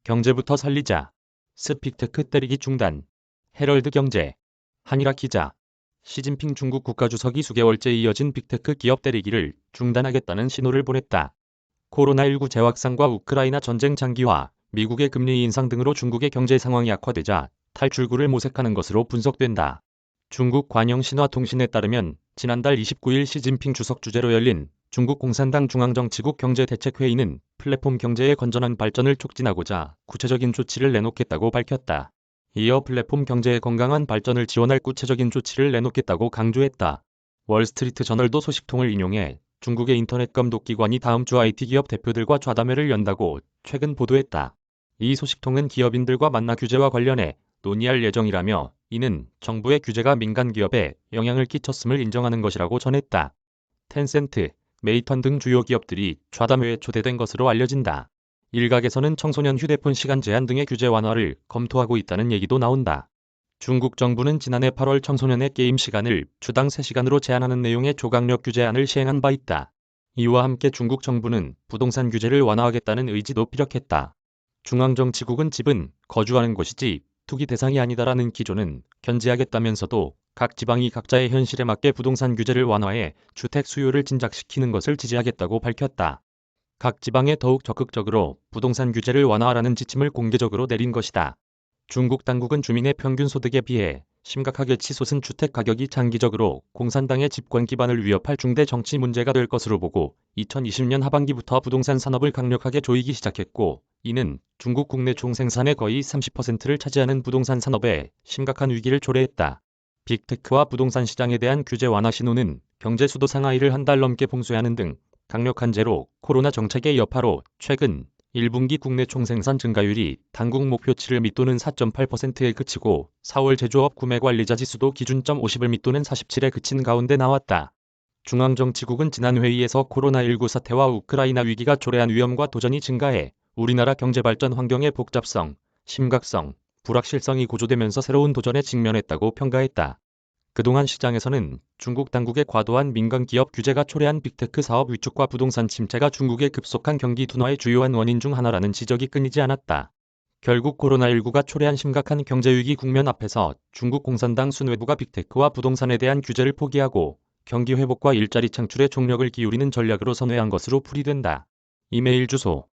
경제부터 살리자. 스픽테크 때리기 중단. 헤럴드 경제. 한일아 기자. 시진핑 중국 국가주석이 수개월째 이어진 빅테크 기업 때리기를 중단하겠다는 신호를 보냈다. 코로나19 재확산과 우크라이나 전쟁 장기화, 미국의 금리 인상 등으로 중국의 경제 상황이 악화되자 탈출구를 모색하는 것으로 분석된다. 중국 관영신화통신에 따르면 지난달 29일 시진핑 주석 주재로 열린 중국 공산당 중앙정치국 경제대책회의는 플랫폼 경제의 건전한 발전을 촉진하고자 구체적인 조치를 내놓겠다고 밝혔다. 이어 플랫폼 경제의 건강한 발전을 지원할 구체적인 조치를 내놓겠다고 강조했다. 월스트리트 저널도 소식통을 인용해 중국의 인터넷 감독기관이 다음 주 IT 기업 대표들과 좌담회를 연다고 최근 보도했다. 이 소식통은 기업인들과 만나 규제와 관련해 논의할 예정이라며 이는 정부의 규제가 민간 기업에 영향을 끼쳤음을 인정하는 것이라고 전했다. 텐센트, 메이턴 등 주요 기업들이 좌담회에 초대된 것으로 알려진다. 일각에서는 청소년 휴대폰 시간 제한 등의 규제 완화를 검토하고 있다는 얘기도 나온다. 중국 정부는 지난해 8월 청소년의 게임 시간을 주당 3시간으로 제한하는 내용의 조각력 규제안을 시행한 바 있다. 이와 함께 중국 정부는 부동산 규제를 완화하겠다는 의지도 피력했다. 중앙정치국은 집은 거주하는 곳이지 투기 대상이 아니다라는 기조는 견지하겠다면서도 각 지방이 각자의 현실에 맞게 부동산 규제를 완화해 주택 수요를 진작시키는 것을 지지하겠다고 밝혔다. 각 지방에 더욱 적극적으로 부동산 규제를 완화하라는 지침을 공개적으로 내린 것이다. 중국 당국은 주민의 평균 소득에 비해 심각하게 치솟은 주택 가격이 장기적으로 공산당의 집권 기반을 위협할 중대 정치 문제가 될 것으로 보고 2020년 하반기부터 부동산 산업을 강력하게 조이기 시작했고, 이는 중국 국내 총생산의 거의 30%를 차지하는 부동산 산업에 심각한 위기를 초래했다. 빅테크와 부동산 시장에 대한 규제 완화 신호는 경제 수도 상하이를 한 달 넘게 봉쇄하는 등 강력한 제로 코로나 정책의 여파로 최근 1분기 국내 총생산 증가율이 당국 목표치를 밑도는 4.8%에 그치고 4월 제조업 구매관리자 지수도 기준점 50을 밑도는 47에 그친 가운데 나왔다. 중앙정치국은 지난 회의에서 코로나19 사태와 우크라이나 위기가 초래한 위험과 도전이 증가해 우리나라 경제발전 환경의 복잡성, 심각성, 불확실성이 고조되면서 새로운 도전에 직면했다고 평가했다. 그동안 시장에서는 중국 당국의 과도한 민간 기업 규제가 초래한 빅테크 사업 위축과 부동산 침체가 중국의 급속한 경기 둔화의 주요한 원인 중 하나라는 지적이 끊이지 않았다. 결국 코로나19가 초래한 심각한 경제위기 국면 앞에서 중국 공산당 수뇌부가 빅테크와 부동산에 대한 규제를 포기하고 경기 회복과 일자리 창출에 총력을 기울이는 전략으로 선회한 것으로 풀이된다. 이메일 주소